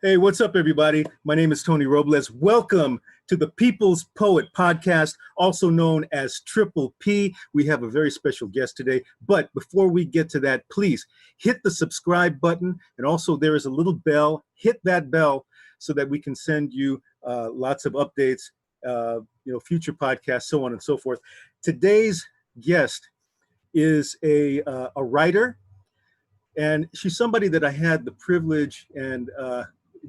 Hey, what's up, everybody? My name is Tony Robles. Welcome to the People's Poet Podcast, also known as Triple P. We have a very special guest today. But before we get to that, please hit the subscribe button. And also, there is a little bell. Hit that bell so that we can send you lots of updates, future podcasts, so on and so forth. Today's guest is a writer, and she's somebody that I had the privilege and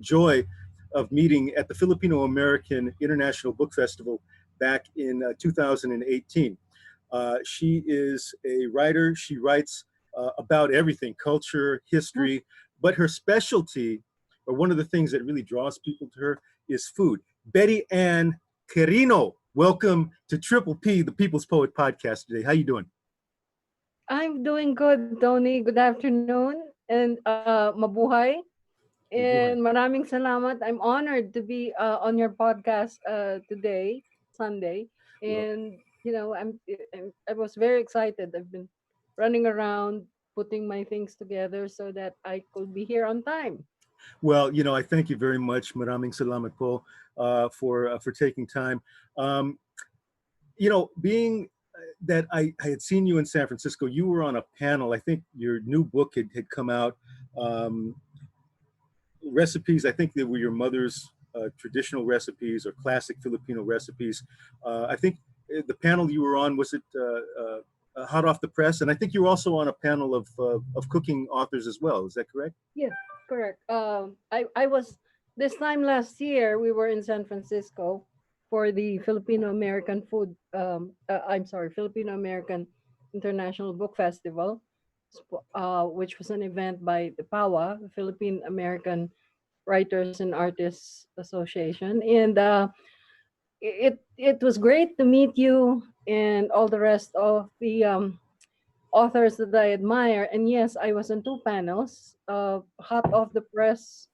joy of meeting at the Filipino American International Book Festival back in 2018. She is a writer. She writes about everything, culture, history, but her specialty, or one of the things that really draws people to her, is food. Betty Ann Quirino, welcome to Triple P, the People's Poet Podcast today. How you doing? I'm doing good, Tony. Good afternoon and mabuhay. And maraming salamat. I'm honored to be on your podcast today, Sunday. Well, And I was very excited. I've been running around putting my things together so that I could be here on time. I thank you very much, Maraming Salamat po, for taking time. Um, being that I had seen you in San Francisco, you were on a panel. I think your new book had come out. Um, Recipes, I think they were your mother's traditional recipes or classic Filipino recipes. I think the panel you were on, was it hot off the press? And I think you were also on a panel of cooking authors as well. Is that correct? Yes, correct. I was this time last year. We were in San Francisco for the Filipino American food. I'm sorry, Filipino American International Book Festival, which was an event by the PAWA, the Philippine American Writers and Artists Association, and it was great to meet you and all the rest of the authors that I admire. And yes, I was on two panels, hot off the press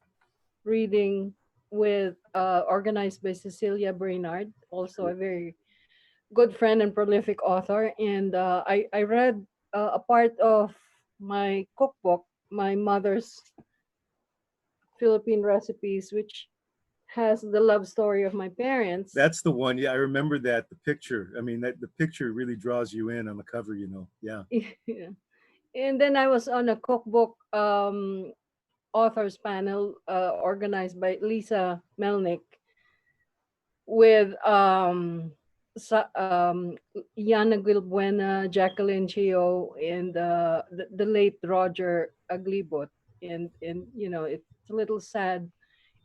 reading with organized by Cecilia Brainard, also a very good friend and prolific author. And I read a part of my cookbook, my mother's Philippine recipes, which has the love story of my parents. That's the one. Yeah, I remember that. The picture. I mean, that the picture really draws you in on the cover. Yeah. Yeah. And then I was on a cookbook authors panel organized by Lisa Melnick with Yana Gilbuena, Jacqueline Chio, and the late Roger Aglibot. And it's a little sad.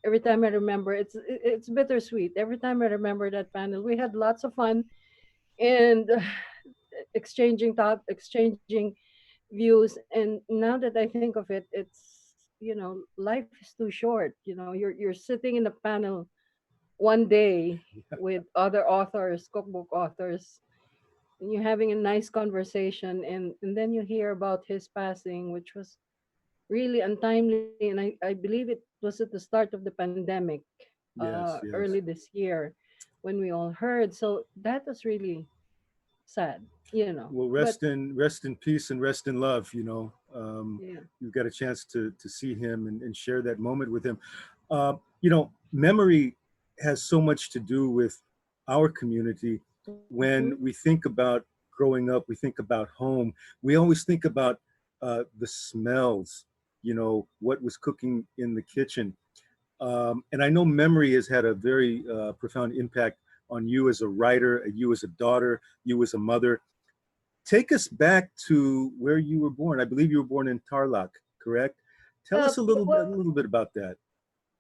Every time I remember, it's bittersweet. Every time I remember that panel, we had lots of fun and exchanging views. And now that I think of it, it's life is too short. You're sitting in a panel one day with other authors, cookbook authors, and you're having a nice conversation, and then you hear about his passing, which was really untimely. And I believe it was at the start of the pandemic, Yes. early Yes. this year, when we all heard. So that was really sad. Well, But rest in peace and rest in love. yeah. You've got a chance to see him and share that moment with him. Memory has so much to do with our community. Hmm. When we think about growing up, we think about home. We always think about the smells. What was cooking in the kitchen. And I know memory has had a very profound impact on you as a writer, you as a daughter, you as a mother. Take us back to where you were born. I believe you were born in Tarlac, correct? Tell us Well, a little bit about that.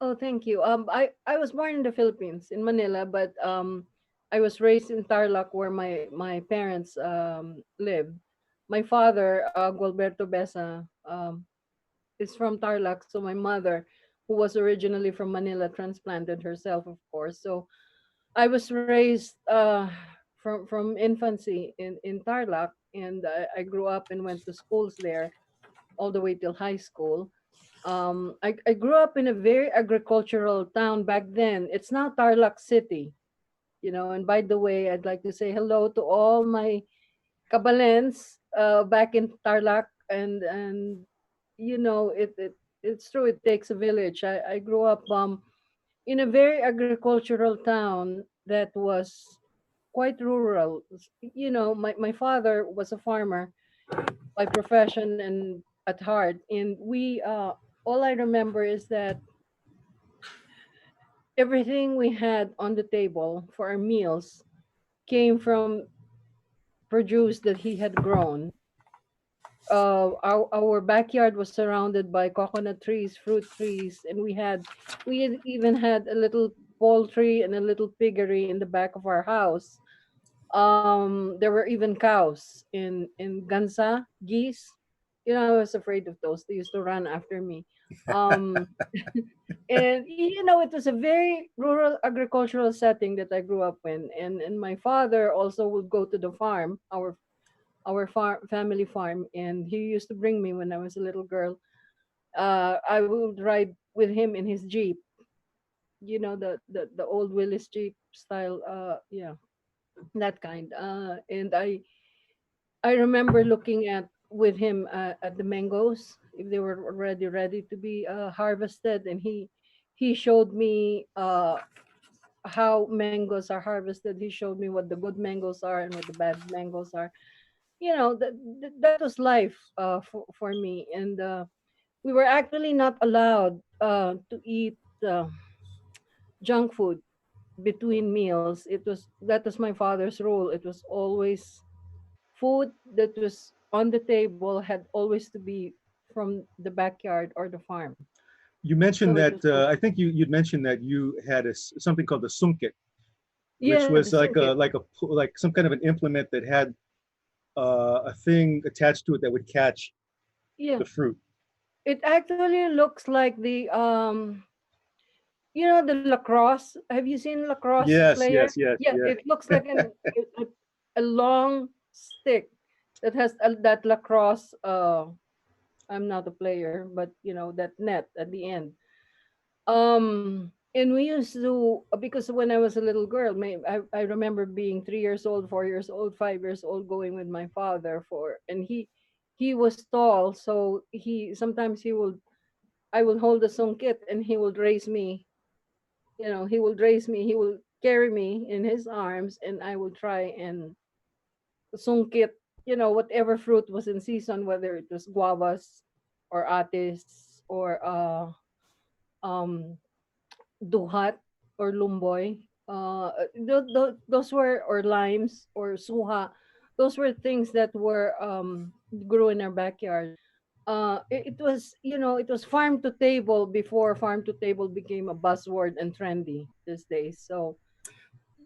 oh, thank you. I was born in the Philippines, in Manila, but I was raised in Tarlac, where my parents lived. My father, Gualberto Besa, is from Tarlac. So my mother, who was originally from Manila, transplanted herself, of course. So I was raised from infancy in Tarlac, and I grew up and went to schools there all the way till high school. I grew up in a very agricultural town back then. It's now Tarlac City. And by the way, I'd like to say hello to all my kabalens back in Tarlac, and it it's true. It takes a village. I grew up in a very agricultural town that was quite rural. You know, my father was a farmer by profession and at heart, and we all I remember is that everything we had on the table for our meals came from produce that he had grown. Our backyard was surrounded by coconut trees, fruit trees, and even had a little poultry and a little piggery in the back of our house. There were even cows in Gansa, geese. You know, I was afraid of those. They used to run after me. Um, and you know, it was a very rural agricultural setting that I grew up in. And my father also would go to the farm, family farm, and he used to bring me when I was a little girl. I would ride with him in his jeep. You know, the old Willis Jeep style. Yeah, that kind. And I remember looking at with him at the mangoes if they were already ready to be harvested, and he showed me how mangoes are harvested. He showed me what the good mangoes are and what the bad mangoes are. You know, that was life for me. And we were actually not allowed to eat junk food between meals. That was my father's rule. It was always food that was on the table had always to be from the backyard or the farm. You So mentioned it that was so I think you'd mentioned that you had something called the sunket, which yeah, the was sungkit. like some kind of an implement that had a thing attached to it that would catch Yeah. the fruit. It actually looks like the you know the lacrosse. Have you seen lacrosse Yes, player? yes, yes, Yeah, yeah. it looks like a long stick that has that lacrosse I'm not a player, but you know that net at the end. And we used to because when I was a little girl, I remember being 3 years old, 4 years old, 5 years old, going with my father and he was tall, so he sometimes he would I would hold the sungkit and he would raise me. You know, he would raise me. He will carry me in his arms, and I will try and sungkit. You know, whatever fruit was in season, whether it was guavas or atis or um duhat or lumboy. Those were or limes or suha. Those were things that were grew in our backyard. It was you know it was farm to table before farm to table became a buzzword and trendy these days. So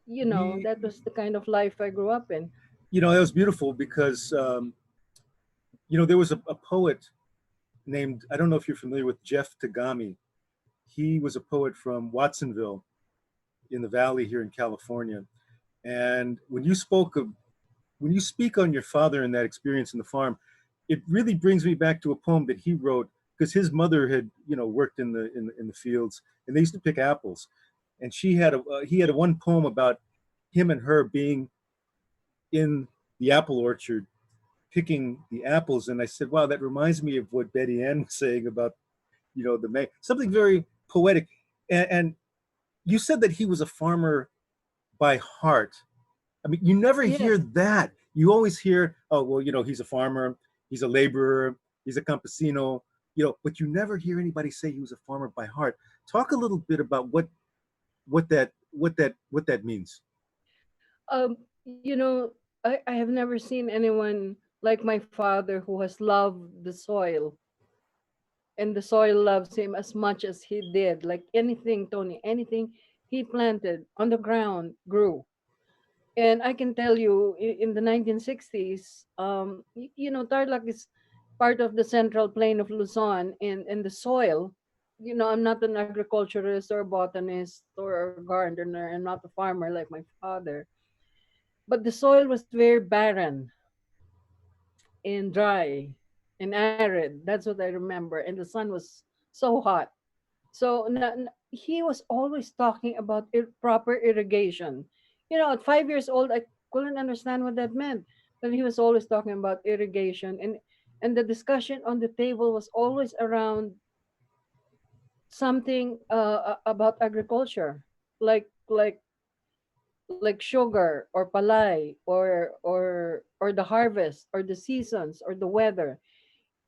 you know You, that was the kind of life I grew up in. you know, that was beautiful because, there was a poet named, I don't know if you're familiar with Jeff Tagami. He was a poet from Watsonville in the Valley here in California. And when you speak on your father and that experience in the farm, it really brings me back to a poem that he wrote because his mother had, worked in the fields, and they used to pick apples. And he had a one poem about him and her being in the apple orchard picking the apples. And I said, wow, that reminds me of what Betty Ann was saying about, something very poetic. And you said that he was a farmer by heart. I mean, you never hear Yes. that. You always hear, oh, well, he's a farmer, he's a laborer, he's a campesino, but you never hear anybody say he was a farmer by heart. Talk a little bit about what that means. You know, I have never seen anyone like my father who has loved the soil, and the soil loves him as much as he did. Like anything, Tony, anything he planted on the ground grew. And I can tell you, in the 1960s, you know, Tarlac is part of the central plain of Luzon, and the soil. You know, I'm not an agriculturist or botanist or a gardener. I'm not a farmer like my father. But the soil was very barren and dry and arid. That's what I remember. And the sun was so hot. So he was always talking about proper irrigation. You know, at 5 years old, I couldn't understand what that meant, but he was always talking about irrigation, and the discussion on the table was always around something about agriculture, like sugar or palay or the harvest or the seasons or the weather.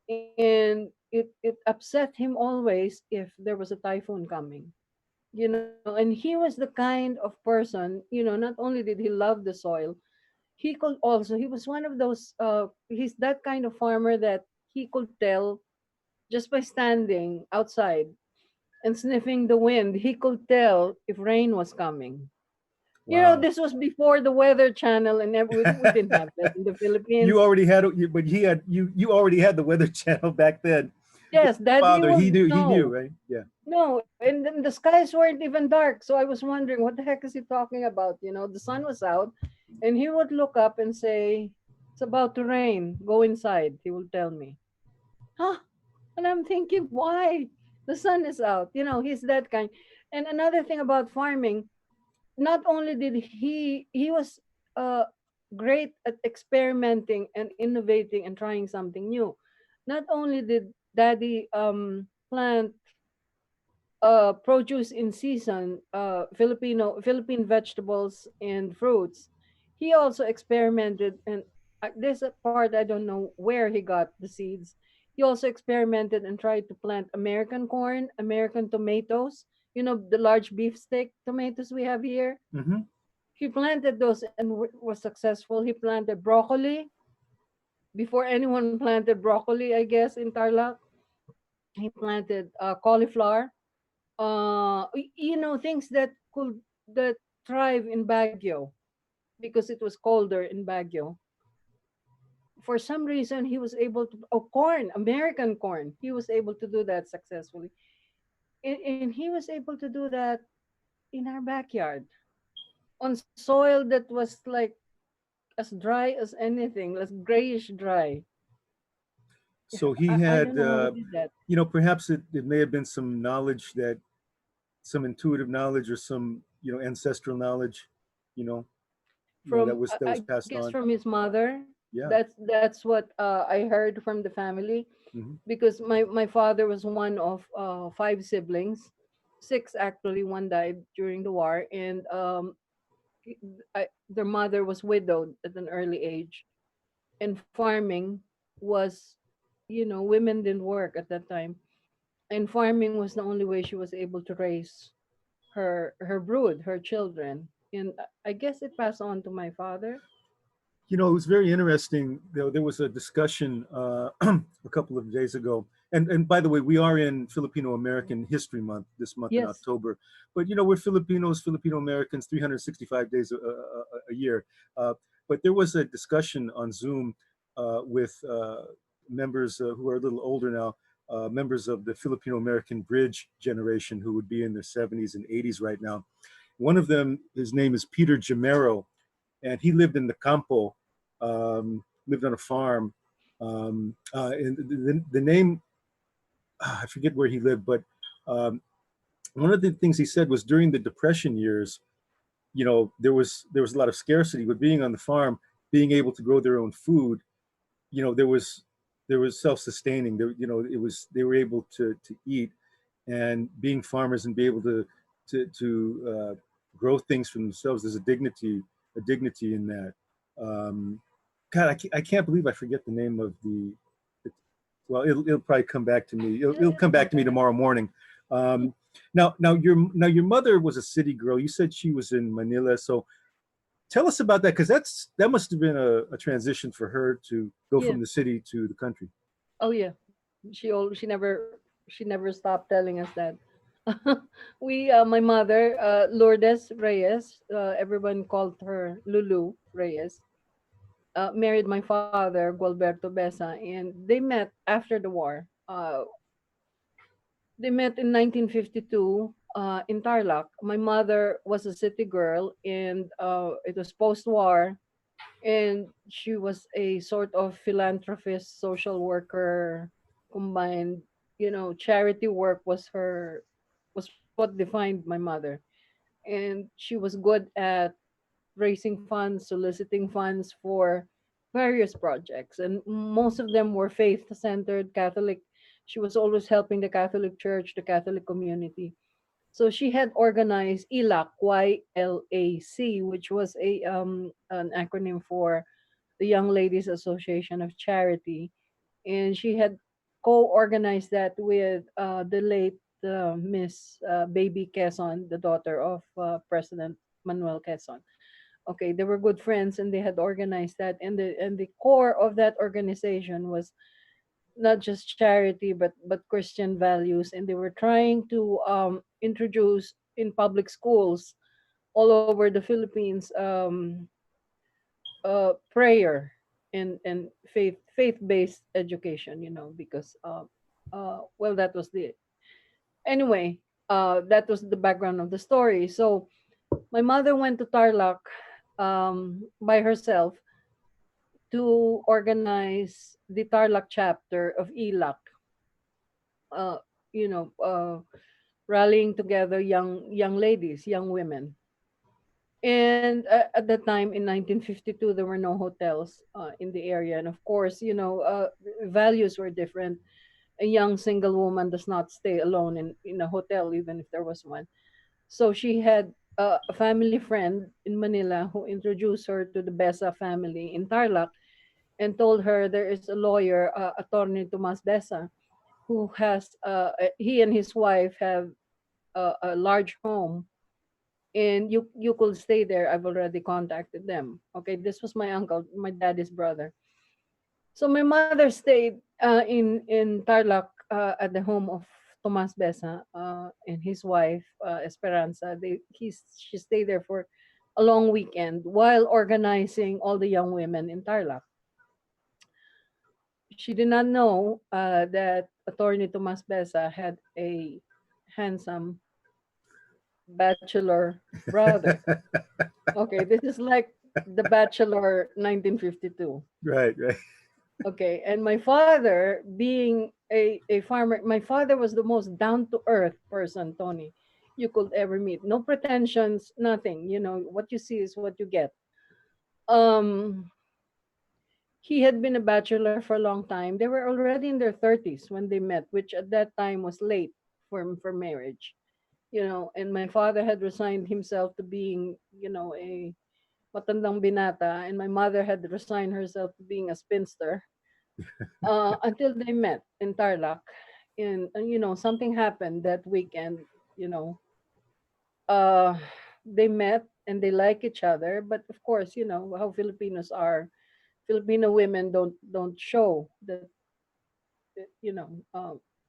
And it upset him always if there was a typhoon coming, and he was the kind of person, not only did he love the soil, he was one of those, he's that kind of farmer that he could tell just by standing outside and sniffing the wind. He could tell if rain was coming. Wow. This was before the Weather Channel, and we didn't have that in the You Philippines. already had, but he had you already had the Weather Channel back then. Your Yes, Daddy father, would he knew, know. right? Yeah. No, and then the skies weren't even dark. So I was wondering, what the heck is he talking about? The sun was out, and he would look up and say, "It's about to rain. Go inside." He will tell me, "Huh?" And I'm thinking, why? The sun is out. He's that kind. And another thing about farming, not only did he was uh great at experimenting and innovating and trying something new. Not only did Daddy plant produce in season, Philippine vegetables and fruits. He also experimented, and there's a part I don't know where he got the seeds. He also experimented and tried to plant American corn, American tomatoes. The large beefsteak tomatoes we have here. Hmm. He planted those and was successful. He planted broccoli before anyone planted broccoli, I guess, in Tarlac. He planted cauliflower, things that thrive in Baguio, because it was colder in Baguio. For some reason, he was able to, corn, American corn, he was able to do that successfully. And he was able to do that in our backyard, on soil that was like as dry as anything, as grayish dry. So I, he I don't had, know how he did that. perhaps it may have been some knowledge that, some intuitive knowledge or some, ancestral knowledge, you know, that From, was I passed guess, on. from his mother. Yeah. That's what I heard from the family, Hmm. because my father was one of five siblings, six actually. One died during the war, and their mother was widowed at an early age, and farming was, women didn't work at that time, and farming was the only way she was able to raise her brood, her children, and I guess it passed on to my father. It was very interesting. There was a discussion a couple of days ago, and by the way, we are in Filipino American History Month this month in Yes. October. But we're Filipinos, Filipino Americans, 365 days a year. But there was a discussion on Zoom with members who are a little older now, members of the Filipino American Bridge generation who would be in their 70s and 80s right now. One of them, his name is Peter Jamero, and he lived in the campo, lived on a farm. And the name, I forget where he lived, but um, one of the things he said was during the Depression years, there was a lot of scarcity, but being on the farm, being able to grow their own food, there was self-sustaining. They were able to eat, and being farmers and be able to grow things for themselves. There's a dignity in that. Um, God, I can't believe I forget the name of the. Well, it'll probably come back to me. It'll It'll come come back to me back. tomorrow morning. Now your mother was a city girl. You said she was in Manila, so tell us about that, because that must have been a transition for her to go Yeah. from the city to the country. Oh yeah. She never stopped telling us that. We My mother, Lourdes Reyes, everyone called her Lulu Reyes, married my father, Gualberto Besa, and they met after the war. They met in 1952 in Tarlac. My mother was a city girl, and it was post-war, and she was a sort of philanthropist, social worker combined. Charity work was what defined my mother, and she was good at raising funds, soliciting funds for various projects, and most of them were faith centered, Catholic. She was always helping the Catholic Church, the Catholic community. So she had organized ILAC, YLAC, which was an acronym for the Young Ladies Association of Charity, and she had co-organized that with the late Miss Baby Quezon, the daughter of President Manuel Quezon. Okay, they were good friends, and they had organized that, and the core of that organization was not just charity but Christian values, and they were trying to introduce in public schools all over the Philippines prayer and faith-based education, because well, that was the anyway, that was the background of the story. So my mother went to Tarlac by herself to organize the Tarlac chapter of ELAC, uh, you know, rallying together young ladies, young women. And at the time in 1952, there were no hotels in the area, and of course, values were different. A young single woman does not stay alone in a hotel, even if there was one. So she had a family friend in Manila who introduced her to the Besa family in Tarlac and told her there is a lawyer, Attorney Tomas Besa, who has he and his wife have a large home, and you could stay there. I've already contacted them. Okay, this was my uncle, my daddy's brother. So my mother stayed in Tarlac at the home of Tomas Besa and his wife Esperanza. She stayed there for a long weekend while organizing all the young women in Tarlac. She did not know that Attorney Tomas Besa had a handsome bachelor brother. Okay, this is like the Bachelor 1952. Right, right. Okay, and my father, being a farmer, my father was the most down to earth person, Tony, you could ever meet. No pretensions, nothing. What you see is what you get. Um, he had been a bachelor for a long time. They were already in their 30s when they met, which at that time was late for marriage. And my father had resigned himself to being, a matandang binata, and my mother had resigned herself to being a spinster until they met in Tarlac. And something happened that weekend. You know, uh, they met and they like each other, but of course, you know how Filipinos are. Filipino women don't show that. You know,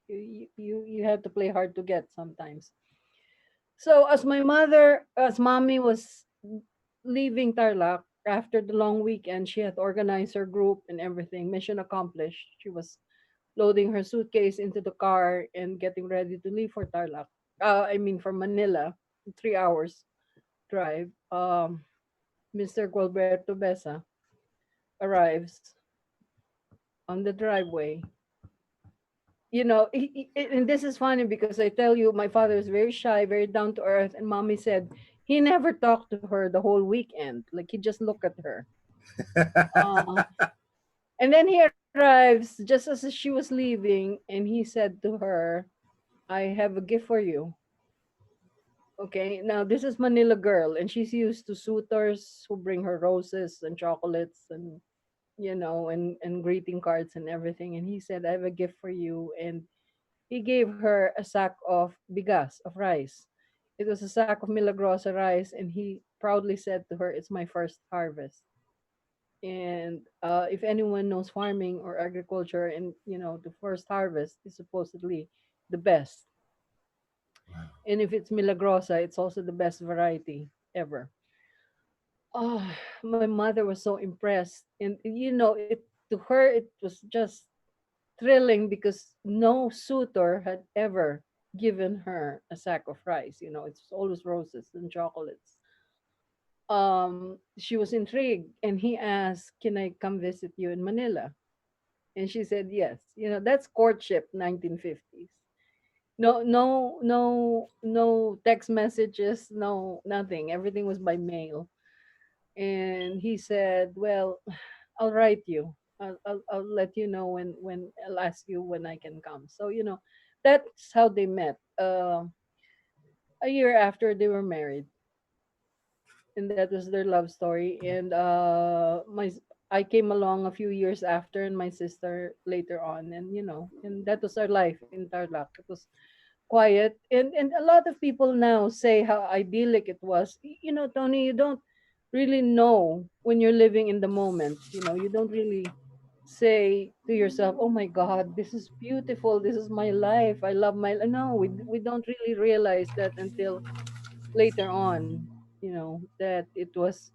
you have to play hard to get sometimes. So as mommy was leaving Tarlac after the long weekend, she had organized her group and everything. Mission accomplished. She was loading her suitcase into the car and getting ready to leave for Tarlac. I mean, for Manila, 3 hours drive. Mr. Gualberto Besa arrives on the driveway. And this is funny because I tell you, my father is very shy, very down to earth, and mommy said he never talked to her the whole weekend. Like he just looked at her. Uh, and then he arrives just as she was leaving, and he said to her, "I have a gift for you." Okay, now this is Manila girl, and she's used to suitors who bring her roses and chocolates and greeting cards and everything. And he said, "I have a gift for you," and he gave her a sack of bigas, of rice. It was a sack of Milagrosa rice, and he proudly said to her, "It's my first harvest." And if anyone knows farming or agriculture, and the first harvest is supposedly the best. And if it's Milagrosa, it's also the best variety ever. Oh, my mother was so impressed. And it to her it was just thrilling because no suitor had ever given her a sack of rice. It's always roses and chocolates. She was intrigued, and he asked, "Can I come visit you in Manila?" And she said yes. That's courtship 1950s. No text messages, no nothing. Everything was by mail. And he said, "Well, I'll write you." I'll let you know when I'll ask you when I can come. So that's how they met. A year after they were married, and that was their love story. And I came along a few years after, and my sister later on, and and that was our life in Tarlac. It was quiet, and a lot of people now say how idyllic it was. Tony, you don't really know when you're living in the moment. You don't really say to yourself, "Oh my God, this is beautiful. This is my life. I love my." No, we don't really realize that until later on. That it was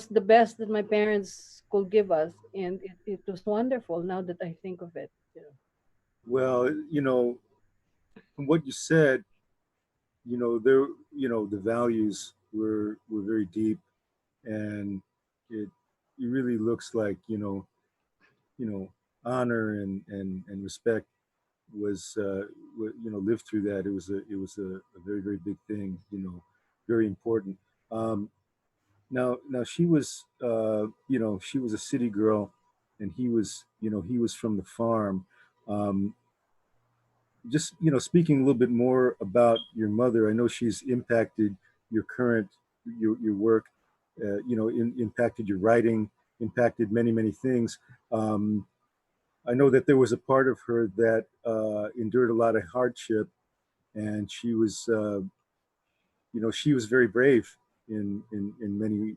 the best that my parents could give us, and it was wonderful. Now that I think of it. Well, from what you said, there, the values were very deep, and it it really looks like, you know, honor and respect was, lived through that. It was a very, very big thing, very important. Um, now she was a city girl, and he was from the farm. Um, just, speaking a little bit more about your mother, I know she's impacted your current your work, impacted your writing, impacted many, many things. Um, I know that there was a part of her that endured a lot of hardship, and she was very brave in many,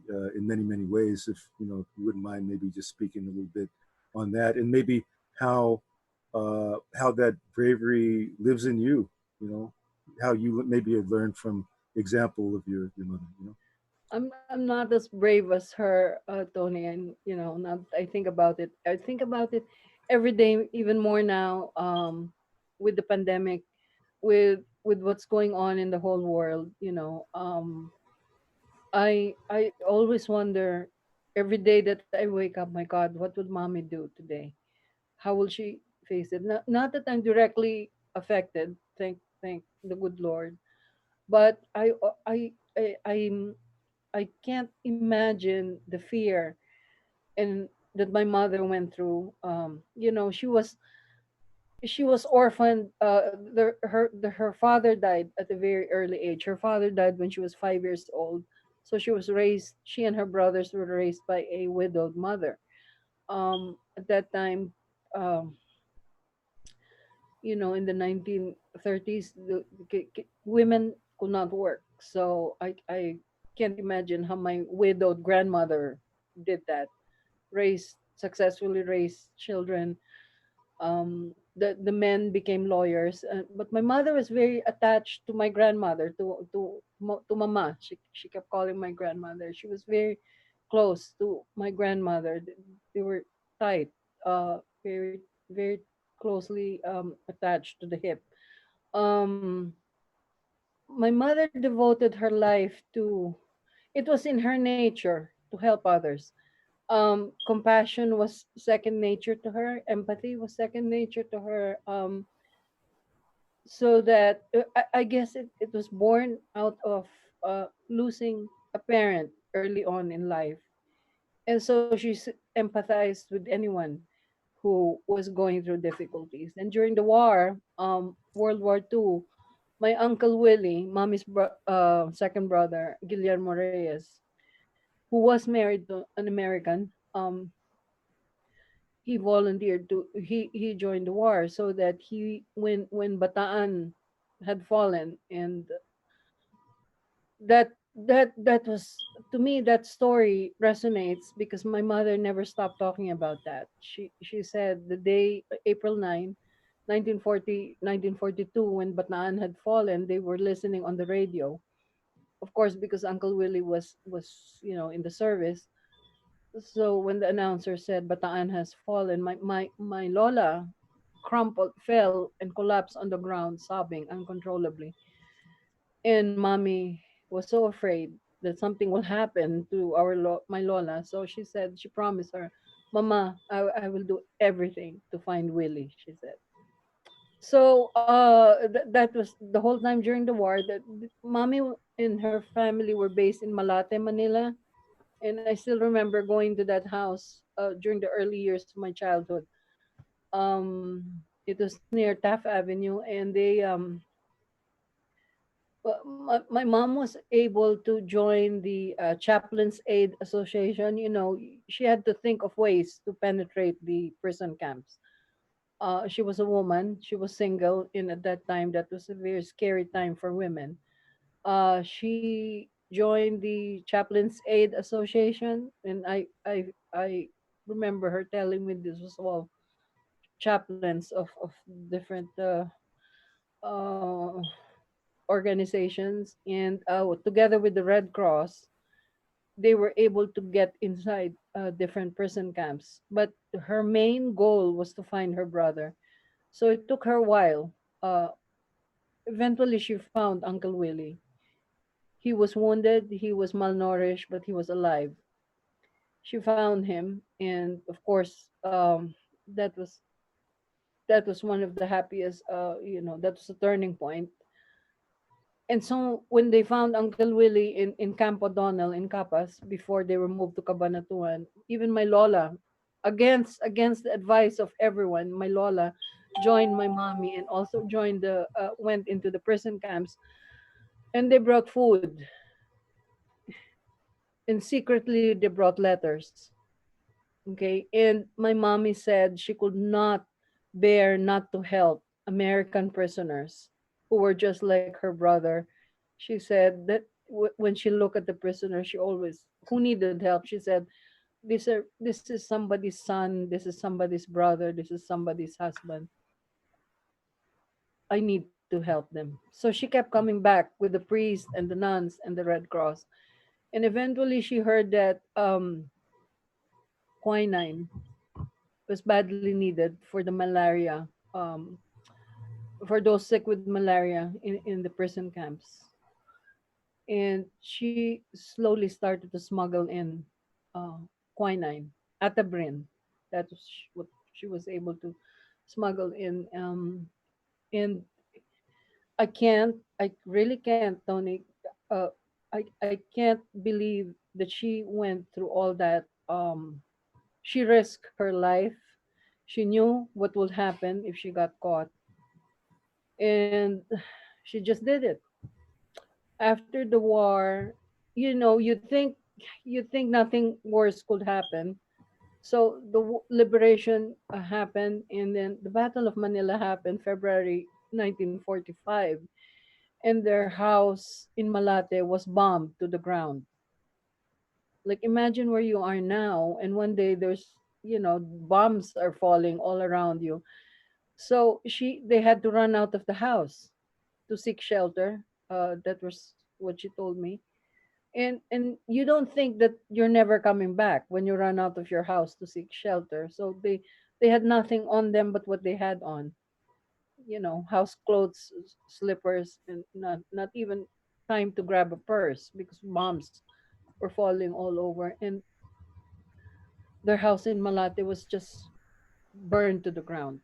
many ways. If you wouldn't mind, maybe just speaking a little bit on that, and maybe how how that bravery lives in you. You know, how you maybe have learned from example of your mother. I'm not as brave as her, Tony, and now that I think about it. I think about it every day, even more now, with the pandemic, with what's going on in the whole world. I always wonder every day that I wake up. My God, what would mommy do today? How will she face it? Not that I'm directly affected. Thank the good Lord, but I can't imagine the fear and that my mother went through. She was orphaned. Her father died at a very early age. Her father died when she was 5 years old. So she was raised. She and her brothers were raised by a widowed mother. At that time, um, in the 1930s, women could not work. So I can't imagine how my widowed grandmother did that, successfully raised children. The men became lawyers, but my mother was very attached to my grandmother, to mama. She kept calling my grandmother. She was very close to my grandmother. They were tight, very, very closely attached to the hip. um my mother devoted her life to, it was in her nature to help others. Compassion was second nature to her. Empathy was second nature to her. So that I guess it was born out of losing a parent early on in life, and so she empathized with anyone who was going through difficulties. And during the war, World War II, my uncle Willie, mommy's second brother, Guillermo Reyes, who was married to an American, he volunteered to he joined the war so that when Bataan had fallen. And that was, to me, that story resonates because my mother never stopped talking about that. She said the day April 9, 1942, when Bataan had fallen, they were listening on the radio, of course, because Uncle Willie was in the service. So when the announcer said Bataan has fallen, my Lola crumpled, fell, and collapsed on the ground, sobbing uncontrollably. And mommy was so afraid that something will happen to my Lola. So she said, she promised her, Mama, I will do everything to find Willie, she said. So that was the whole time during the war. That mommy and her family were based in Malate, Manila. And I still remember going to that house during the early years of my childhood. It was near Taft Avenue, and my mom was able to join the Chaplains Aid Association. She had to think of ways to penetrate the prison camps. She was a woman. She was single, and at that time, that was a very scary time for women. She joined the Chaplains Aid Association, and I remember her telling me this was all chaplains of different uh, organizations, and together with the Red Cross, they were able to get inside different prison camps. But her main goal was to find her brother. So it took her a while. Uh, Eventually, she found Uncle Willie. He was wounded, he was malnourished, but he was alive. She found him, and of course, that was that was one of the happiest. That was a turning point. And so when they found Uncle Willie in Camp O'Donnell in Capas before they were moved to Cabanatuan, even my Lola, against the advice of everyone, my Lola joined my mommy and also went into the prison camps, and they brought food, and secretly they brought letters. Okay, and my mommy said she could not bear not to help American prisoners who were just like her brother. She said that when she looked at the prisoner, she always who needed help. She said, this is somebody's son, this is somebody's brother, this is somebody's husband. I need to help them." So she kept coming back with the priest and the nuns and the Red Cross, and eventually she heard that quinine was badly needed for the malaria, for those sick with malaria in the prison camps. And she slowly started to smuggle in uh, quinine, atabrin. That was what she was able to smuggle in. And I really can't, Tony. Uh, I can't believe that she went through all that. She risked her life. She knew what would happen if she got caught, and she just did it. After the war, you think nothing worse could happen. So the liberation happened, and then the Battle of Manila happened February 1945, and their house in Malate was bombed to the ground. Like, imagine where you are now, and one day bombs are falling all around you. So they had to run out of the house to seek shelter. That was what she told me. And you don't think that you're never coming back when you run out of your house to seek shelter. So they had nothing on them but what they had on. House clothes, slippers, and not even time to grab a purse because bombs were falling all over. And their house in Malate was just burned to the ground.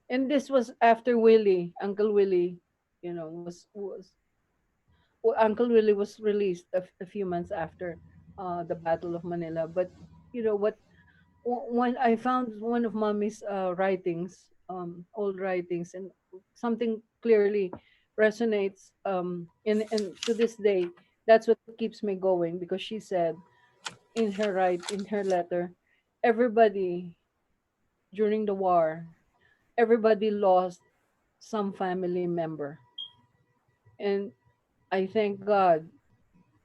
And this was after Uncle Willie, was well, Uncle Willie was released a few months after the Battle of Manila. But you know what? When I found one of Mommy's writings, old writings, and something clearly resonates. And to this day, that's what keeps me going, because she said in her letter, everybody during the war, everybody lost some family member, and I thank God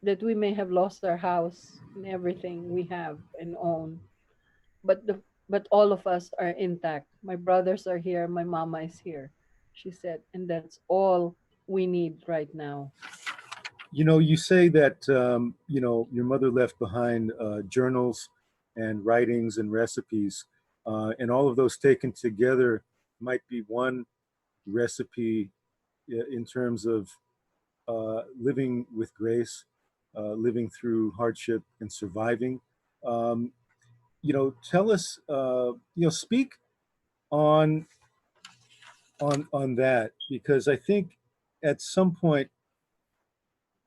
that we may have lost our house and everything we have and own, but all of us are intact. My brothers are here, my mama is here, she said, and that's all we need right now. You say that your mother left behind journals and writings and recipes, and all of those taken together might be one recipe in terms of living with grace, living through hardship and surviving. Um, Tell us, speak on on that, because I think at some point,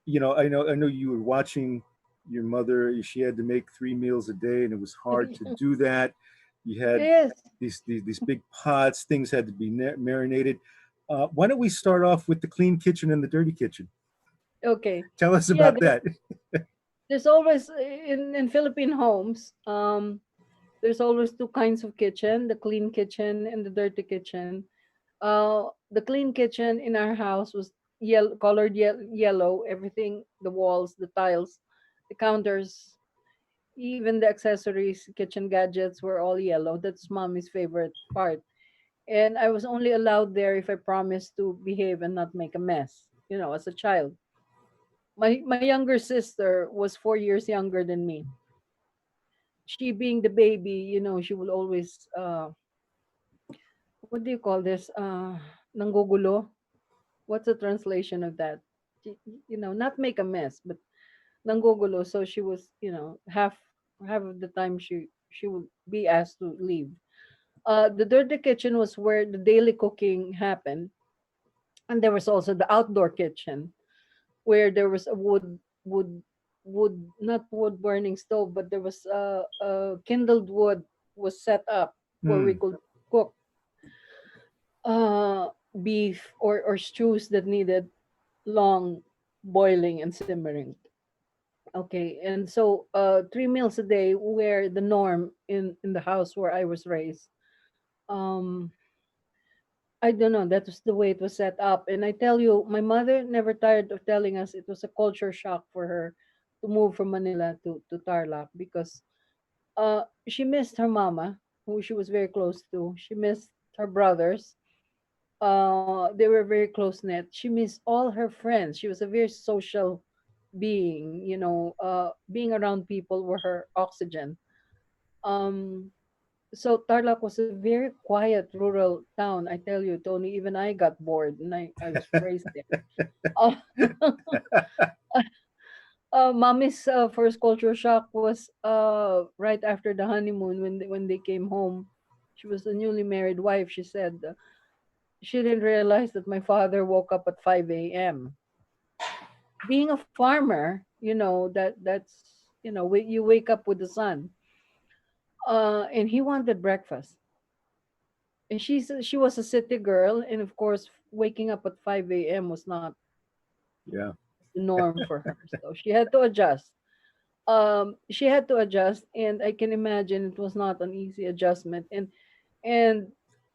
I know you were watching. your mother, she had to make 3 meals a day, and it was hard to do that. You had Yes. these big pots, things had to be marinated. Why don't we start off with the clean kitchen and the dirty kitchen? Okay. Tell us Yeah, about that. there's always in Philippine homes, there's always two kinds of kitchen, the clean kitchen and the dirty kitchen. The clean kitchen in our house was yellow, everything, the walls, the tiles, the counters, even the accessories, kitchen gadgets were all yellow. That's mommy's favorite part. And I was only allowed there if I promised to behave and not make a mess, as a child. My younger sister was 4 years younger than me. She being the baby, she will always what do you call this? Nanggugulo. What's the translation of that? She- not make a mess, but nanggugulo. So she was, half of the time she would be asked to leave. The dirty kitchen was where the daily cooking happened, and there was also the outdoor kitchen where there was a wood, not wood burning stove, but there was kindled wood was set up where we Mm, could cook beef or stews that needed long boiling and simmering. Okay, and so 3 meals a day were the norm in the house where I was raised. Um, I don't know. That was the way it was set up. And I tell you, my mother never tired of telling us it was a culture shock for her to move from Manila to Tarlac because she missed her mama, who she was very close to. She missed her brothers. They were very close knit. She missed all her friends. She was a very social being. Being around people were her oxygen. Um, so Tarlac was a very quiet rural town. I tell you, Tony, even I got bored, and I was raised there. Uh, Mommy's first culture shock was right after the honeymoon when they came home. She was a newly married wife. She said she didn't realize that my father woke up at 5 a.m. Being a farmer, that's you wake up with the sun. And he wanted breakfast. And she was a city girl, and of course, waking up at 5 a.m. was not yeah. the norm for her. So she had to adjust. She had to adjust, and I can imagine it was not an easy adjustment. And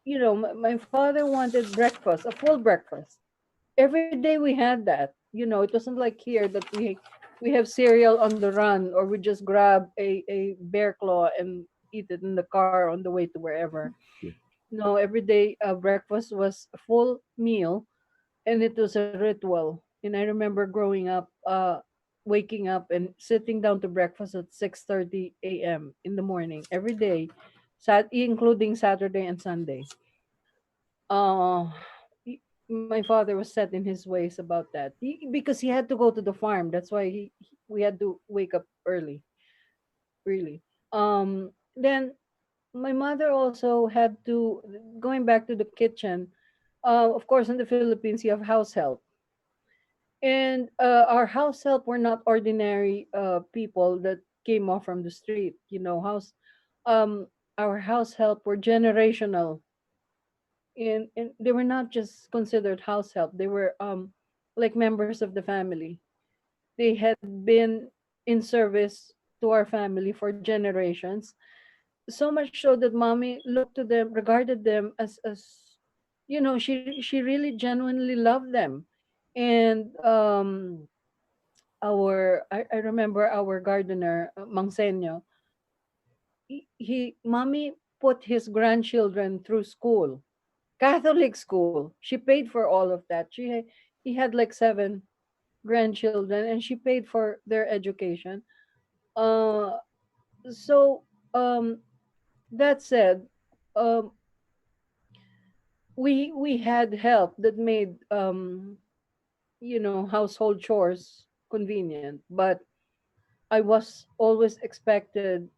my father wanted breakfast, a full breakfast. Every day we had that. It wasn't like here that we have cereal on the run, or we just grab a bear claw and eat it in the car on the way to wherever. Yeah. No, every day breakfast was a full meal, and it was a ritual. And I remember growing up, waking up and sitting down to breakfast at 6:30 a.m. in the morning every day, including Saturday and Sunday. Uh, he- my father was set in his ways about that because he had to go to the farm. That's why we had to wake up early, really. Then my mother also had to, going back to the kitchen. Of course, in the Philippines, you have house help, and our house help were not ordinary people that came off from the street. Um, our house help were generational, and they were not just considered house help. They were like members of the family. They had been in service to our family for generations, so much so that mommy looked to them, regarded them as she really genuinely loved them. And I remember our gardener, Mangsenyo. Mommy put his grandchildren through school, Catholic school. She paid for all of that. He had like 7 grandchildren, and she paid for their education. Uh, so that said, um, we had help that made household chores convenient, but I was always expected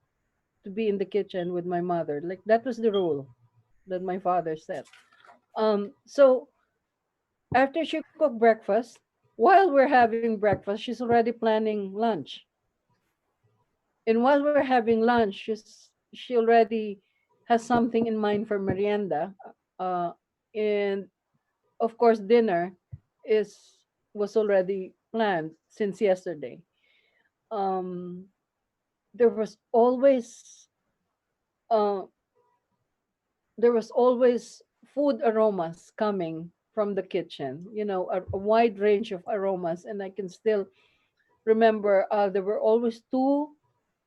to be in the kitchen with my mother. Like that was the rule that my father set. So after she cooked breakfast, while we're having breakfast, she's already planning lunch. And while we're having lunch, she already has something in mind for merienda. Uh, and of course, dinner is was already planned since yesterday. Um, there was always uh, there was always food aromas coming from the kitchen. You know, a wide range of aromas, and I can still remember there were always two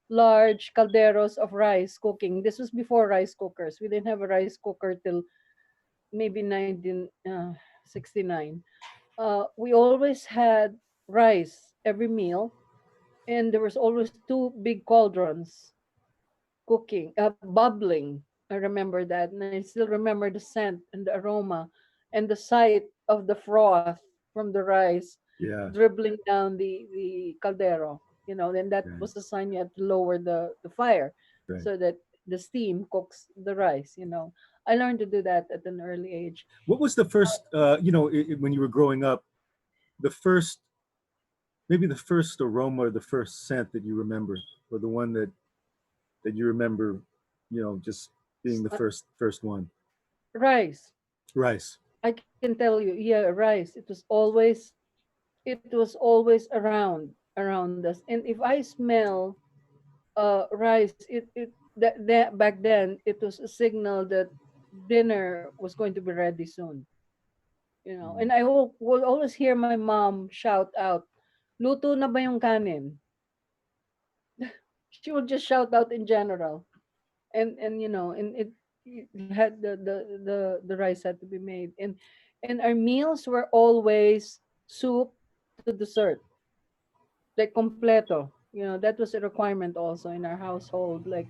large calderos of rice cooking. This was before rice cookers. We didn't have a rice cooker till maybe 1969. We always had rice every meal, and there was always two big cauldrons cooking, bubbling. I remember that, and I still remember the scent and the aroma, and the sight of the froth from the rice Yeah. dribbling down the caldero. You know, then that Right. was a sign you had to lower the fire Right. so that the steam cooks the rice. You know, I learned to do that at an early age. What was the first, when you were growing up, the first, maybe the first aroma or the first scent that you remember, or the one that you remember, just being the Uh, first one? rice. Rice. I can tell you, yeah, rice. It was always around us. And if I smell rice, that back then it was a signal that dinner was going to be ready soon. You know, Mm. and will always hear my mom shout out, "Luto na ba yung kanin?" She would just shout out in general, and it had the rice had to be made, and our meals were always soup to dessert, like completo. You know, that was a requirement also in our household. Like,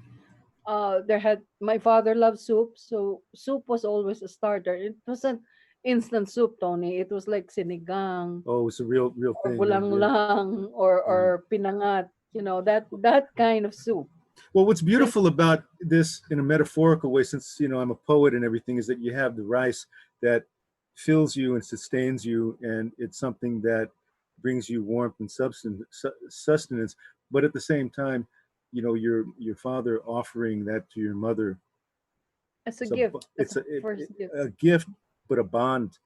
there had my father loved soup, so soup was always a starter. It wasn't instant soup, Tony. It was like sinigang Oh, it's a real or thing. Yeah. bulanglang or Yeah. pinangat. You know, that kind of soup. Well, what's So beautiful about this in a metaphorical way, since I'm a poet and everything, is that you have the rice that fills you and sustains you, and it's something that brings you warmth and sustenance. But at the same time, your father offering that to your mother, as a it's a gift, as it's a first gift. a gift, but a bond,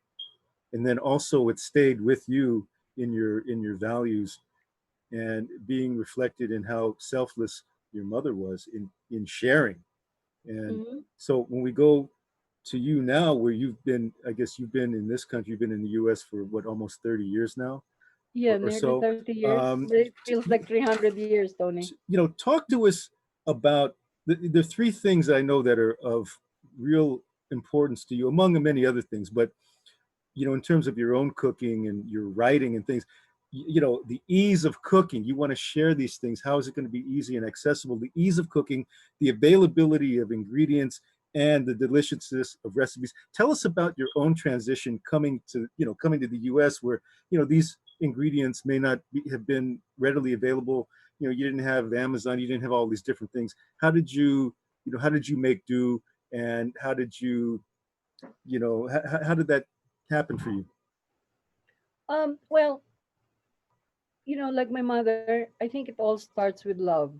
and then also it stayed with you in your values and being reflected in how selfless your mother was in sharing. And Hmm. so when we go to you now, where you've been, I guess you've been in this country, you've been in the U.S. for what, almost 30 years now, Yeah, or nearly so. 30 years. Um, But it feels like 300 years, Tony. Talk to us about the three things I know that are of real importance to you, among many other things. But in terms of your own cooking and your writing and things, the ease of cooking, you want to share these things. How is it going to be easy and accessible? The ease of cooking, the availability of ingredients, and the deliciousness of recipes. Tell us about your own transition coming to the US, where these ingredients may not have been readily available. You didn't have Amazon, you didn't have all these different things. How did you make do, and how did that happen for you? Well, like my mother, I think it all starts with love.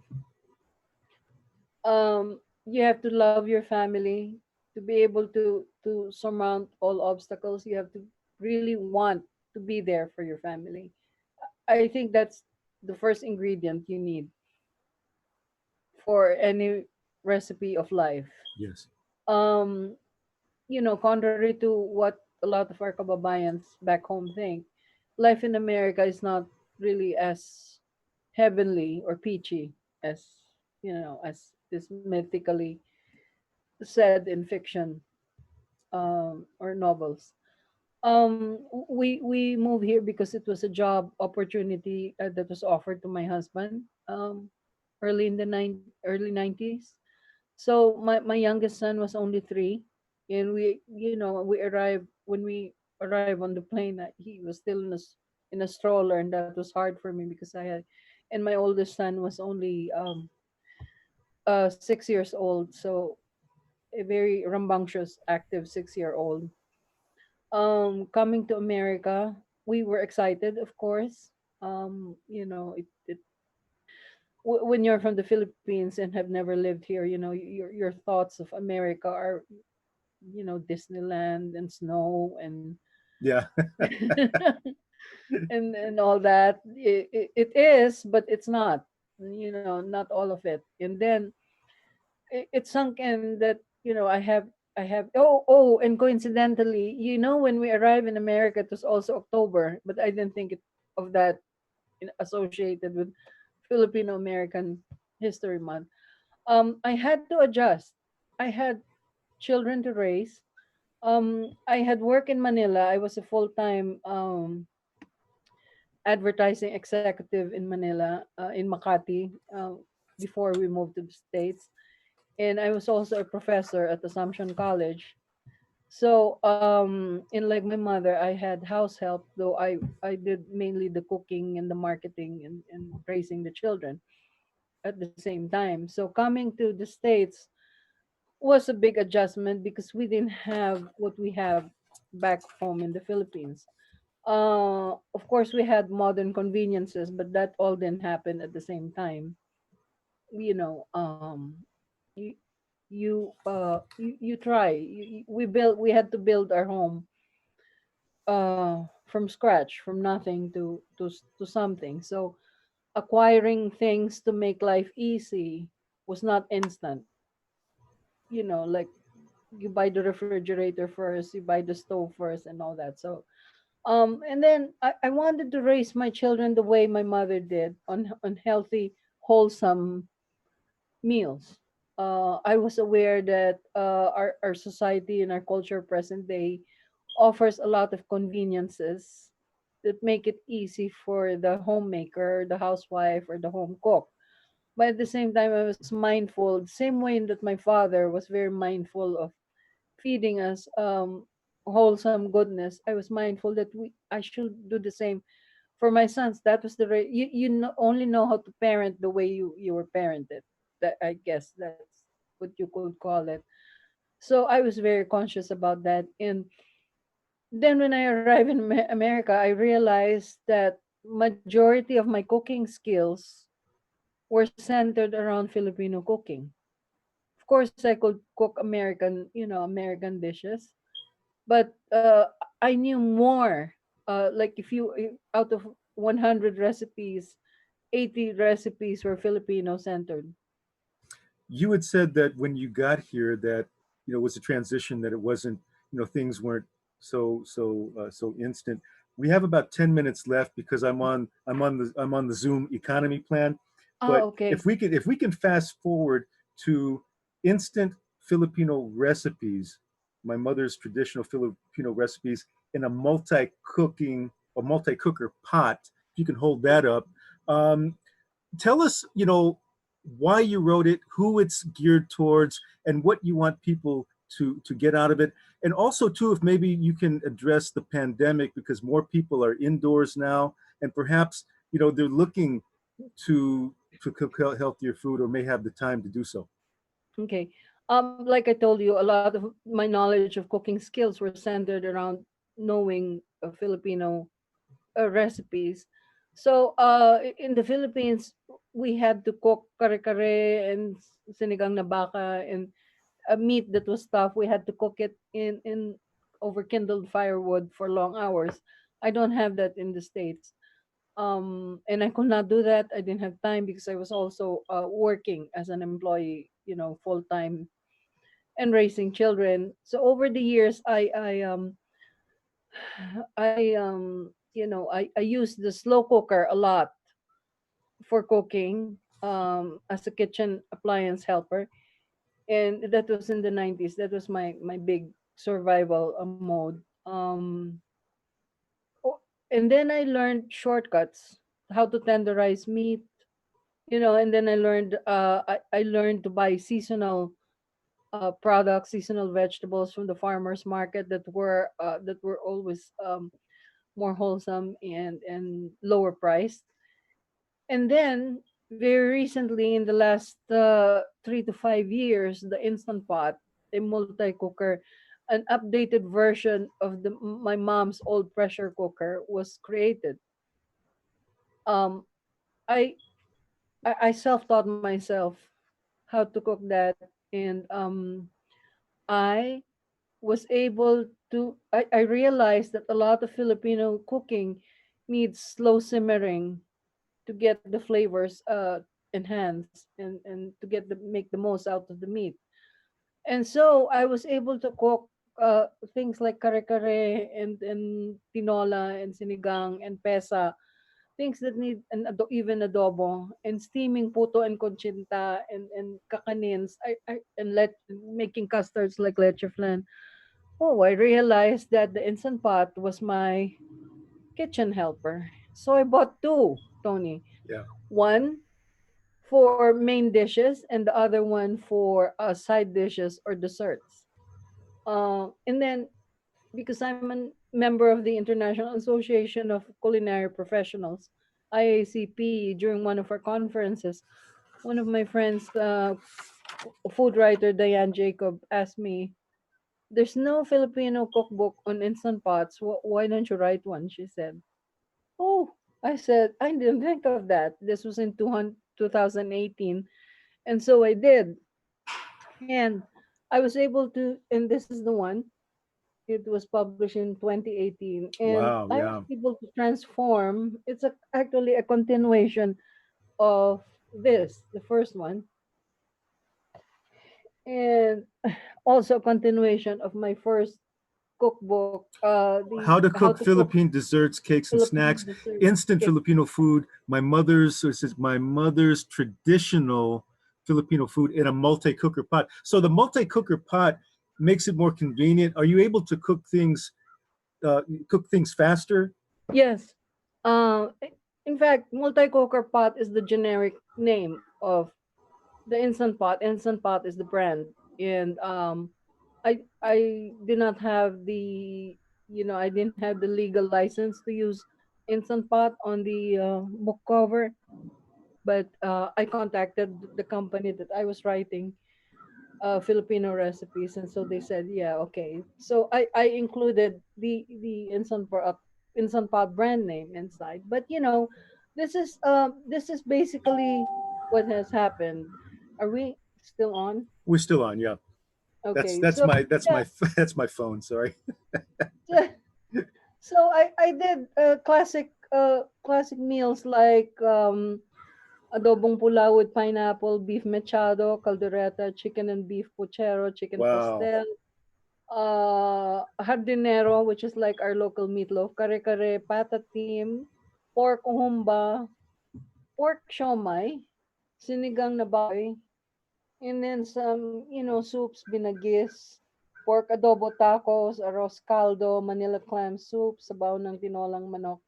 You have to love your family to be able to surmount all obstacles. You have to really want to be there for your family. I think that's the first ingredient you need for any recipe of life. Yes. Um, contrary to what a lot of our kababayans back home think, life in America is not really as heavenly or peachy as as is mythically said in fiction, or novels. We moved here because it was a job opportunity that was offered to my husband, early 90s. So my youngest son was only 3, and we arrived when we arrived on the plane. He was still in a stroller, and that was hard for me because and my oldest son was only 6 years old, so a very rambunctious, active 6-year old. Coming to America, we were excited, of course. when you're from the Philippines and have never lived here, your thoughts of America are, Disneyland and snow and Yeah. and all that. It is, but it's not. Not all of it. And then it sunk in that I have and coincidentally, when we arrived in America, it was also October, but I didn't think of that associated with Filipino American History Month. I had to adjust. I had children to raise. I had work in Manila. I was a full-time advertising executive in Manila, in Makati, before we moved to the States. And I was also a professor at Assumption College. So, in like my mother, I had house help, though I did mainly the cooking and the marketing and raising the children at the same time. So coming to the States was a big adjustment because we didn't have what we have back home in the Philippines. Of course, we had modern conveniences, but that all didn't happen at the same time. You know, you you try. We had to build our home from scratch, from nothing to something. So acquiring things to make life easy was not instant. Like you buy the refrigerator first, you buy the stove first, and all that. So and then I wanted to raise my children the way my mother did, on healthy, wholesome meals. I was aware that our society and our culture present day offers a lot of conveniences that make it easy for the homemaker, the housewife, or the home cook. But at the same time, I was mindful, the same way that my father was very mindful of feeding us wholesome goodness. I was mindful that I should do the same for my sons. That was only know how to parent the way you were parented. That, I guess, that's what you could call it. So I was very conscious about that. And then when I arrived in America, I realized that majority of my cooking skills were centered around Filipino cooking. Of course, I could cook American dishes, but I knew more. Like out of 100 recipes, 80 recipes were Filipino centered. You had said that when you got here that it was a transition, that it wasn't, things weren't so instant. We have about 10 minutes left because I'm on the Zoom economy plan. Ah, But okay. if we can fast forward to instant Filipino recipes, my mother's traditional Filipino recipes, in a multi-cooker pot, if you can hold that up. um, Tell us, why you wrote it, who it's geared towards, and what you want people to get out of it. And also, too, if maybe you can address the pandemic, because more people are indoors now, and perhaps they're looking to cook healthier food, or may have the time to do so. Okay. Like I told you, a lot of my knowledge of cooking skills were centered around knowing Filipino recipes. So, in the Philippines, we had to cook kare-kare and sinigang na baka and a meat that was tough. We had to cook it in over kindled firewood for long hours. I don't have that in the States. And I could not do that. I didn't have time because I was also working as an employee, full time, and raising children. So over the years, I used the slow cooker a lot for cooking, as a kitchen appliance helper, and that was in the 90s. That was my big survival mode. Oh, and then I learned shortcuts, how to tenderize meat, and then I learned to buy seasonal products, seasonal vegetables from the farmers market that were always more wholesome and lower priced. And then very recently, in the last 3 to 5 years, the instant pot, a multi cooker, an updated version of my mom's old pressure cooker was created. Um, I I self-taught myself how to cook that, and I was able to. I realized that a lot of Filipino cooking needs slow simmering to get the flavors enhanced, and to get the make the most out of the meat. And so I was able to cook things like kare-kare and tinola and sinigang and pesa, things that need even adobo, and steaming puto and conchinta and kakanins, and making custards like leche flan. Oh, I realized that the instant pot was my kitchen helper. So I bought two, Tony. Yeah. One for main dishes and the other one for side dishes or desserts. And then, because I'm a member of the International Association of Culinary Professionals, IACP, during one of our conferences, one of my friends, food writer Diane Jacob, asked me, "There's no Filipino cookbook on instant pots. Why don't you write one?" She said. Oh, I said, I didn't think of that. This was in 2018. And so I did. And I was able to, and this is the one. It was published in 2018, and Wow. I was Yeah. able to transform. Actually a continuation of this, the first one, and also a continuation of my first cookbook, the How to how to cook cook Philippine desserts, cakes, and Philippine snacks, dessert instant cake. Filipino food. My mother's, so it says my mother's traditional Filipino food in a multi-cooker pot. So the multi-cooker pot makes it more convenient. Are you able to cook things faster? Yes. In fact, multi-cooker pot is the generic name of the instant pot. Instant pot is the brand, and I did not have the, I didn't have the legal license to use instant pot on the book cover, but I contacted the company that I was writing Filipino recipes, and so they said, yeah, okay. So I included the instant pot brand name inside. But this is basically what has happened. Are we still on? We're still on, yeah. That's Okay, that's so my that's yeah, my that's my phone. Sorry. so, so I did classic meals like adobong pulao with pineapple, beef mechado, caldereta, chicken and beef puchero, chicken Wow. pastel, hardinero, which is like our local meatloaf, kare-kare, patatim, pork humba, pork siomai, sinigang na baboy, and then some, soups, binagis, pork adobo tacos, arroz caldo, Manila clam soup, sabaw ng tinolang manok,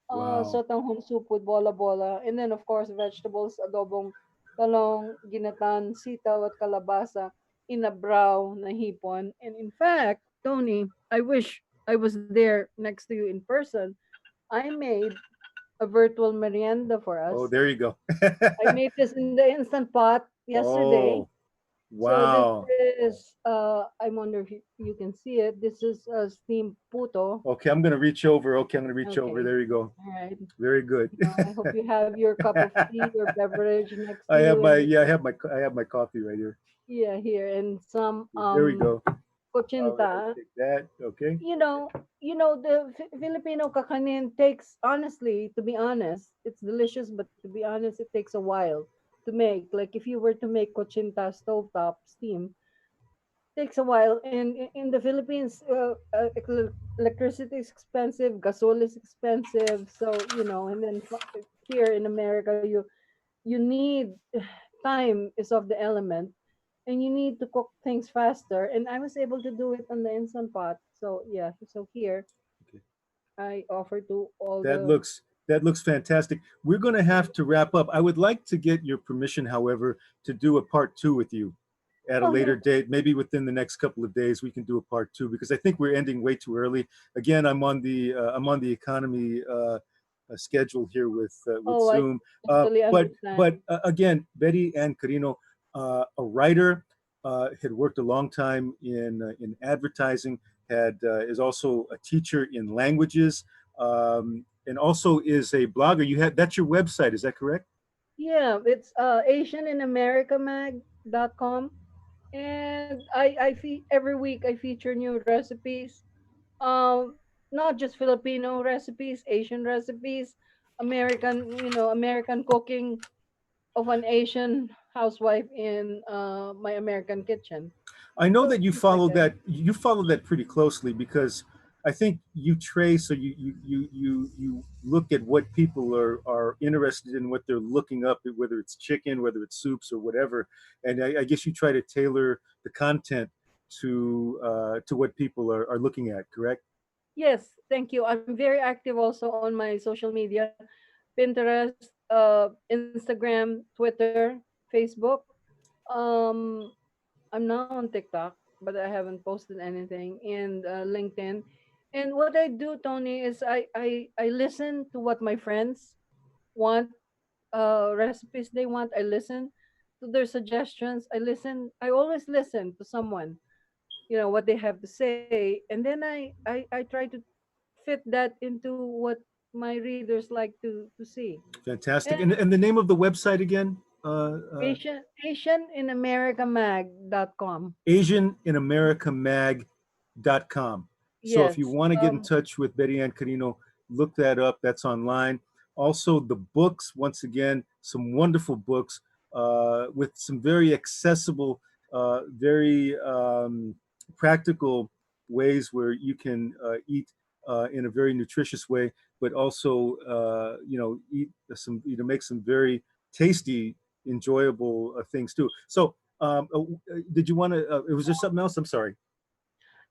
Wow. sotanghon soup with bola-bola, and then of course vegetables, adobong talong, ginatan, sitaw at kalabasa, inabraw na hipon. And in fact, Tony, I wish I was there next to you in person. I made a virtual merienda for Oh, us. there you go. I made this in the instant pot yesterday. Oh, So this wow. is, I wonder if you can see it. This is steamed puto. Okay, I'm gonna reach over. Okay, I'm gonna reach over. Okay. There you go. All right. Very good. I hope you have your cup of tea or beverage next to you, and I have my coffee right here. yeah, here, and some There we go. All right, cochinta. take that. Okay. You know, the Filipino kakanin takes, honestly, to be honest, it's delicious, but to be honest, it takes a while to make. Like if you were to make cochinta stovetop steam, takes a while. And in the Philippines, electricity is expensive, gasol is expensive. So and then here in America, you need time is of the element, and you need to cook things faster. And I was able to do it on the instant pot. So yeah, so here Okay. I offer to all That the. looks that looks fantastic. We're going to have to wrap up. I would like to get your permission, however, to do a part two with you at a Oh yeah. later date. Maybe within the next couple of days, we can do a part two because I think we're ending way too early. Again, I'm on the economy schedule here with Oh, I Zoom. totally But understand. again, Betty Ann Quirino, a writer, had worked a long time in advertising. Is also a teacher in languages. And also is a blogger. You have That's your website, is that correct? Yeah, it's asianinamerica.mag.com. And every week I feature new recipes. Um, Not just Filipino recipes, Asian recipes, American, American cooking of an Asian housewife in my American kitchen. I know So that things like that. you follow that pretty closely because I think you trace or you look at what people are interested in, what they're looking up, whether it's chicken, whether it's soups or whatever, and I guess you try to tailor the content to what people are looking at. Correct? Yes, thank you. I'm very active also on my social media, Pinterest, Instagram, Twitter, Facebook. Um, I'm now on TikTok, but I haven't posted anything, and LinkedIn. And what I do, Tony, is I listen to what my friends want, recipes they want. I listen to their suggestions. I always listen to someone, what they have to say, and then I try to fit that into what my readers like to see. Fantastic. And And the name of the website again? Asianinamerica.mag.com. AsianInAmericaMag.com. So if you Yes. want to get in touch with Betty Ann Quirino, look that up. That's online. Also, the books, once again, some wonderful books with some very accessible, very practical ways where you can eat in a very nutritious way, but also, eat make some very tasty, enjoyable things too. So, did you want to? Was there something else? I'm sorry.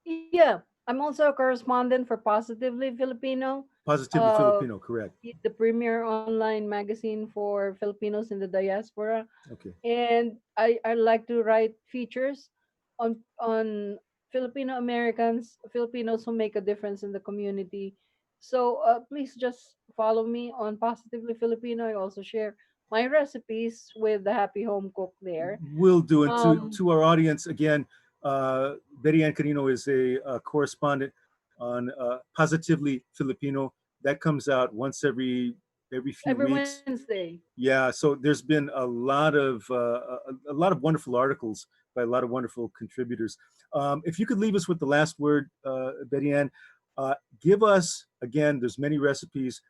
Yeah. I'm also a correspondent for Positively Filipino, Positively uh, Filipino, correct? the premier online magazine for Filipinos in the diaspora. Okay. And I like to write features on Filipino Americans, Filipinos who make a difference in the community. So please just follow me on Positively Filipino. I also share my recipes with the Happy Home Cook there. Will do. And Um, to our audience again, Betty Ann Quirino is a correspondent on Positively Filipino. That comes out once every few every weeks. Wednesday. Yeah, so there's been a lot of wonderful articles by a lot of wonderful contributors. If you could leave us with the last word, Betty Ann, give us again. There's many recipes.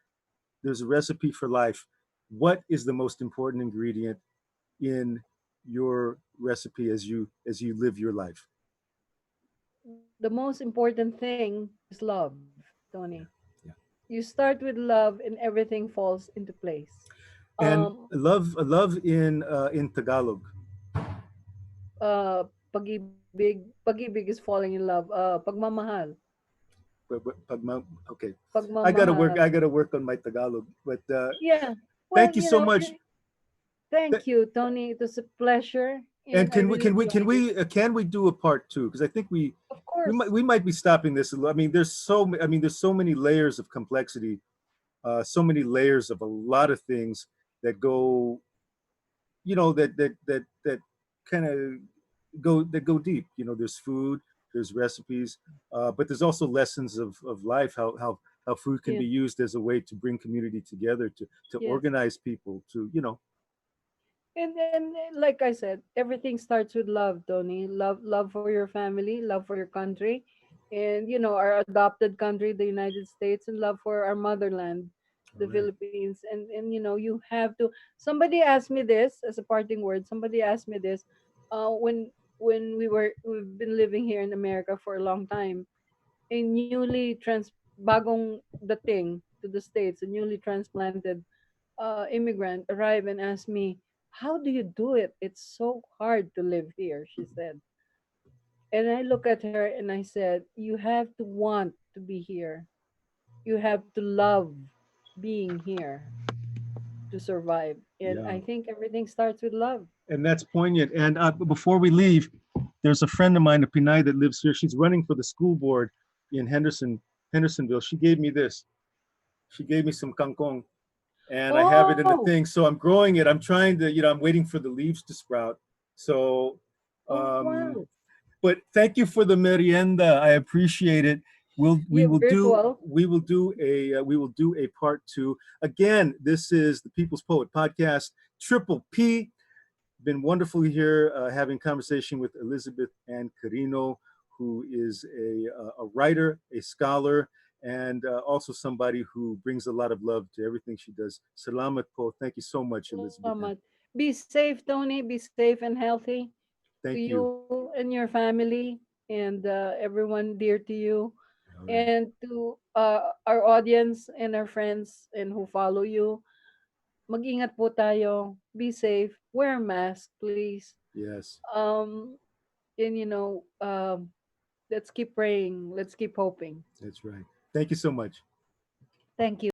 There's a recipe for life. What is the most important ingredient in your recipe as you live your life? The most important thing is love, Tony. Yeah, yeah. You start with love and everything falls into place. And Um, love in Tagalog. pag-ibig is falling in love. Pagmamahal. Okay, Pagmamahal. I gotta work on my Tagalog. But Yeah. thank Well, you so much. thank you, Tony. It was a pleasure, And and I really enjoyed it. can we do a part two? Because I think Of course. we might be stopping this. I mean, there's so many layers of complexity, so many layers of a lot of things that go, that kind of go deep. There's food, there's recipes, but there's also lessons of life. How food can be Yeah. used as a way to bring community together, to Yes. organize people, to. And like I said, everything starts with love, Tony. Love for your family, love for your country, and our adopted country, the United States, and love for our motherland, All the right. Philippines. And you have to. Somebody asked me this as a parting word. Somebody asked me this, when we've been living here in America for a long time, a newly trans bagong dating to the States, a newly transplanted immigrant arrive and ask me, "How do you do it? It's so hard to live here," she said. And I look at her and I said, "You have to want to be here. You have to love being here to survive." And Yeah. I think everything starts with love. And that's poignant. And before we leave, there's a friend of mine, a Pinay, that lives here. She's running for the school board in Hendersonville. She gave me this. She gave me some kangkong, and I have it in the Oh, thing. So I'm growing it. I'm trying to, I'm waiting for the leaves to sprout. So, oh um, wow. but thank you for the merienda. I appreciate it. You're virtual. We will do a part two. Again, this is the People's Poet Podcast. Triple P. Been wonderful here having conversation with Elizabeth Ann Quirino, who is a writer, a scholar, and also somebody who brings a lot of love to everything she does. Salamat po. Thank you so much, Elizabeth Ann. Salamat. Be safe, Tony. Be safe and healthy to Thank you. you and your family and everyone dear to you. All right. And to our audience and our friends and who follow you, mag-ingat po tayo. Be safe. Wear a mask, please. Yes, And let's keep praying. Let's keep hoping. that's right. Thank you so much. Thank you.